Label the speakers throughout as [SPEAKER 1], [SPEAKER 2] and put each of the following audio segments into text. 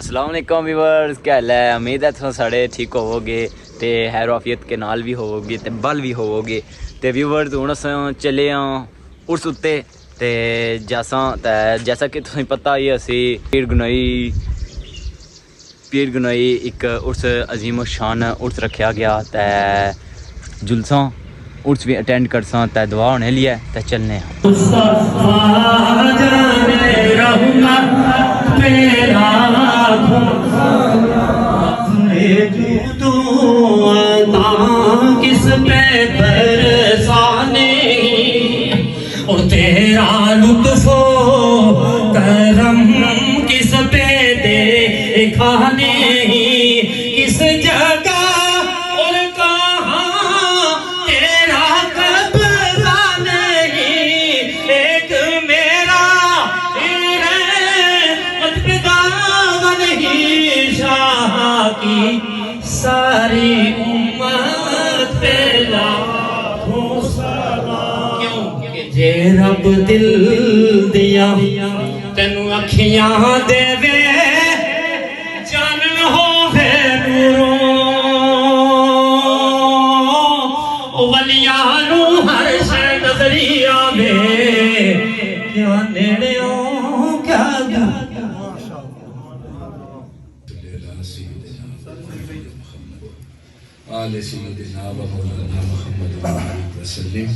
[SPEAKER 1] अस्सलाम वालेकुम व्यूअर्स, क्या हाल है। उम्मीद है तुम सारे ठीक होवोगे ते हैर आफियत के नाल भी होवोगे ते बल भी होवोगे। ते व्यूअर्स हुण अस चले उर्स उत्ते ते जैसा कि तुसें पता ही असी पीर गनोई एक उर्स अजीम शान उर्स रखा गया ते जुलसा उर्स भी अटेंड करसा ते दुआ होने लिए ते चलने
[SPEAKER 2] किस पे बरसाने और तेरा लुत्फो करम किस पे दिखाने किस जगह और कहाँ तेरा कब्जा नहीं एक मेरा नहीं शाह की सारी उम्मत पे लाखों सलाम। क्यों जे रब दिल दिया तेनू अखियां देवे जानन होवे नूरों वलियां नू हर शय नजरी आवे क्या नेड़े क्या
[SPEAKER 3] आले सय्यदना व मौलाना मुहम्मद वसल्लम।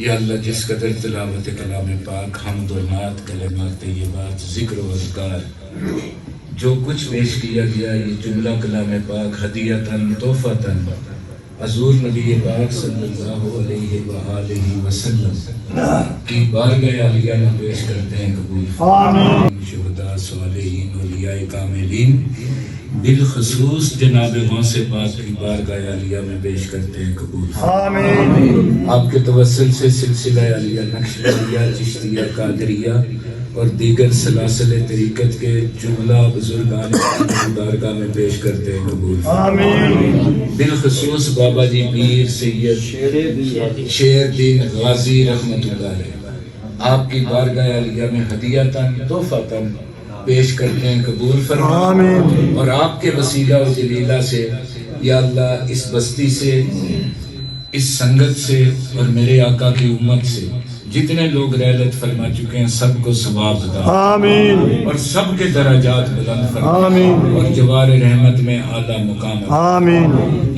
[SPEAKER 3] या अल्लाह जिस कदर तिलावत कलाम पाक हमद व नात कलमात तय्यबात ज़िक्र व अज़कार जो कुछ पेश किया गया ये जुमला कलाम पाक हदियतन तोहफतन हज़ूर नबी पाक सल्लल्लाहु अलैहि व आलिहि वसल्लम की बारगाह आलिया में पेश करते हैं कबूल आमीन। शुहदा सालिहीन औलियाए कामिलीन बिलखसूस जनाब गौसे पाक की बारगाह आलिया में पेश करते हैं कबूल आमीन। आपके तवस्सुल से सिलसिला आलिया नक्शबंदिया चिश्तिया कादरिया और दीगर सलासिल तरीक़त के जुमला बुजुर्गान बारगाह में पेश करते हैं कबूल आमीन। बिलखसूस बाबा जी पीर सैयद शेरदीन गाजी रहमतुल्लाह अलैह आपकी बारगाह आलिया में हदियतन तोहफतन पेश करते हैं कबूल फरमा आमीन। और आपके वसीला व जलीला से या अल्लाह इस बस्ती से इस संगत से और मेरे आका की उम्मत से जितने लोग रहलत फरमा चुके हैं सबको सवाब अता आमीन और सबके दराजात बुलंद फरमा आमीन और जवार रहमत में आला मुकाम आमीन।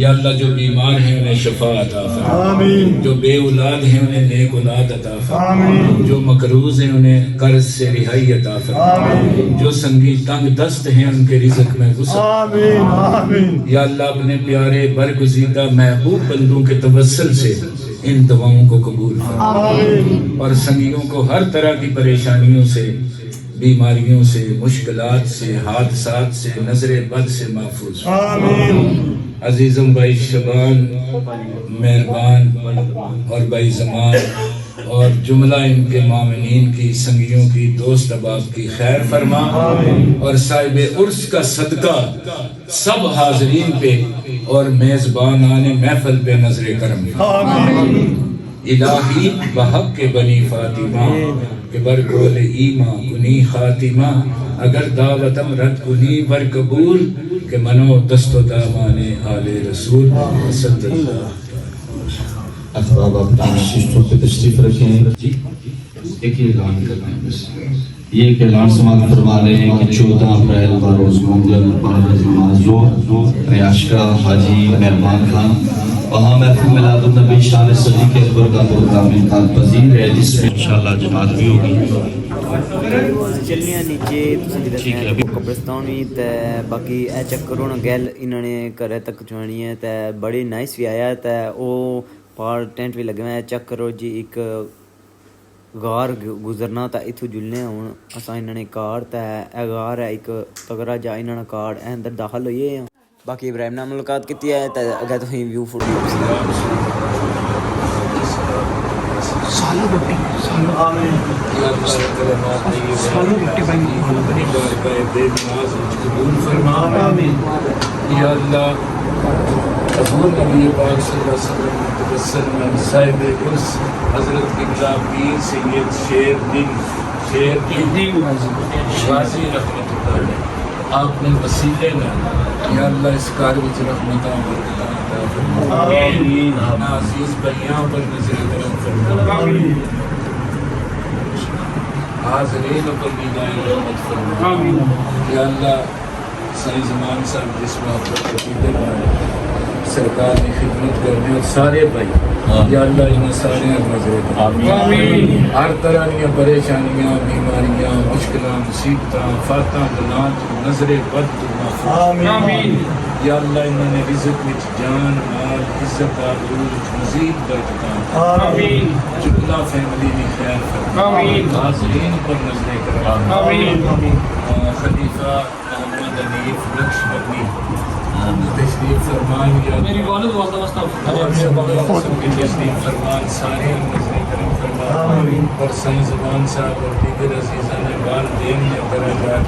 [SPEAKER 3] या अल्लाह जो बीमार हैं उन्हें शफा अता फरमा आमीन। जो बे औलाद हैं उन्हें नेक औलाद अता फरमा आमीन। जो मकरूज हैं उन्हें कर्ज से रिहाई अता फरमा आमीन। जो संगी तंग दस्त हैं उनके रिज़्क़ में वुसअत आमीन आमीन। या अल्लाह अपने प्यारे बरगुज़ीदा महबूब बंदों के तवस्सुल से इन दुआओं को कबूल फरमा और संगियों को हर तरह की परेशानियों से बीमारियों से मुश्किलात से हादसात से नजर बद से महफूज आमीन। अजीज़ों भाई शबान मेहरबान और भाई जमान और जुमला इनके मामनीन की संगियों की दोस्त अहबाब की खैर फरमा और साहिब उर्स का सदका सब हाजरीन पे और मेजबान आने महफल पे नजरे करम इलाही बहक के बनी फातिमा के बरकोल ईमा कुनी खातिमा अगर दावतम रद कुनी बर कबूल के मनो दस्तो दामाने आले रसूल सल्लल्लाहु
[SPEAKER 4] अहबाब अपनी शिष्टों पे तशरीफ रखें। एक ही ऐलान करना है बस ये एक ऐलान समाप्त करवा रहे हैं कि 14 अप्रैल बरोज़ मंगल बाद नमाज़ों रियाशका हाजी मेहरबान खान वहाँ महफिल मिलादुन नबी शान सदी के अकबर का प्रोग्राम इंतकाल पजीर है जिसमें इंशाअल्लाह जमात भी होगी।
[SPEAKER 1] चलने नीचे कब्रिस्तान भी ते बाकी ए चक्कर होना गैल इन्होंने घर तक चुआनी है ते बड़ी नाइस भी आया ते वो पार टेंट भी लगे हुए हैं। चेक करो जी एक गार गुजरना तो इथों जुलने हूँ असा इन्होंने कार ते गार है एक तगड़ा जा इन्होंने कार अंदर दाखिल होइए हैं। बाकी इब्राहिम नाल मुलाकात की है तो अगर तुम व्यू फुट
[SPEAKER 3] हज़ूर नबी पाक सल्लल्लाहु अलैहि वसल्लम में साहिब उर्स हज़रत किबला पीर सैयद शेरदीन गाज़ी रहमतुल्लाह अलैह اپنے وسیلے میں یا اللہ اس کار وچ رحمتاں برکتاں عطا فرما آمین عزیز بھائیاں پر نظر کرم فرما آمین حاضرین پر نگاہ رحمت فرما آمین یا اللہ سائیں زمان صاحب جس محبت عقیدے والے سرکار کی خدمت کرنے اور سارے بھائی یا اللہ انہیں سارے نظر آمین ہر طرح کی پریشانیاں بیماریاں مشکلاں مصیبتاں فاتاں بلان نظر بد آمین یا اللہ انہوں نے رزق وچ جان مال عزت آبرو مزید برکتاں آمین جملہ فیملی بھی خیر فرما آمین حاضرین پر نظر کرم آمین خلیفہ محمد حنیف نقش بندی تشریف فرمان یا میری والد تشریف فرمان سارے نظر کرم فرما اور سائیں زبان صاحب اور دیگر عزیزان والدین یا درجات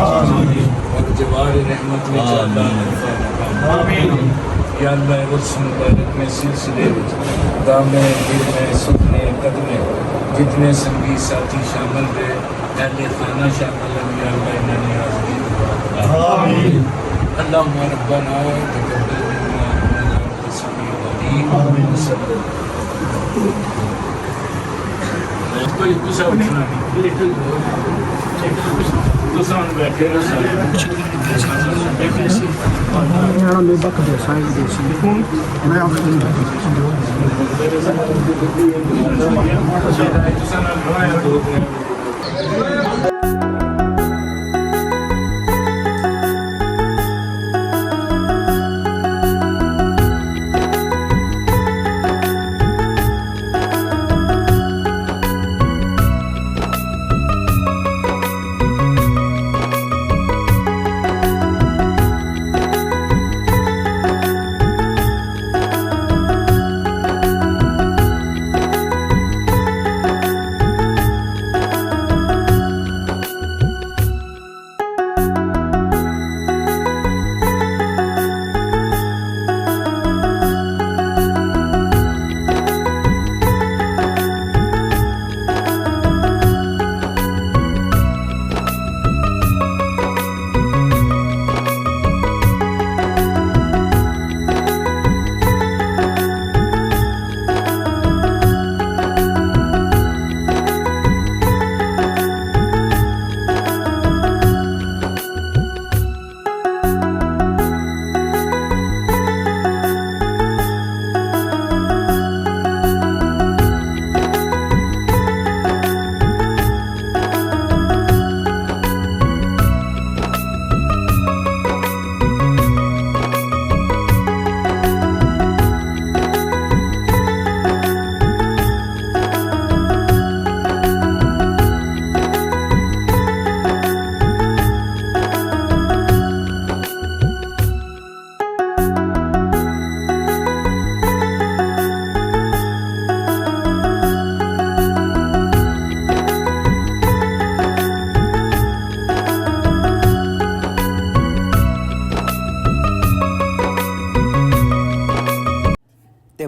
[SPEAKER 3] اور جوار رحمت میں اللہ آمین یا اللہ عرص مبارک میں سلسلے دامے دل میں سکھنے قدمے جتنے سنگی ساتھی شامل رہے اہل خانہ شامل ہیں یا اللہ انہیں حاضری آمین اللہم ربنا تقبل منا انک سمیع العلیم آمین کوئی کچھ اٹھنا نہیں تو سان بیٹھے رہا
[SPEAKER 5] میں بک دے سائن دے سی میں آپ کو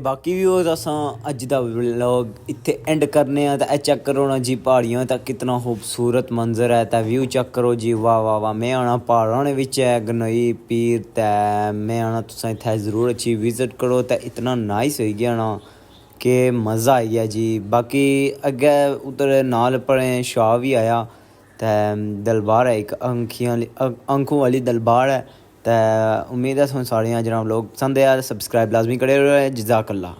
[SPEAKER 1] बाकी भी असां अज दा व्लॉग इत्थे एंड करने आ। ते चेक करो ना जी पहाड़ियां दा कितना खूबसूरत मंजर है। ते व्यू चेक करो जी, वाह वाह वाह। मैं आना पहाड़ों ने विच है गनोई पीर। ते मैं आना तुसां इत्थे जरूर अच्छी विजिट करो। ते इतना नाइस होई गया ना कि मज़ा आई गया जी। बाकी अग्गे उधर नाल पड़े शाह भी आया। ते दलबार है एक अंखों वाली दलबार है। तो उम्मीद है तुहानू सारियां जनाब लोग पसंद आया। सब्सक्राइब लाजमी करे। जज़ाकल्लाह।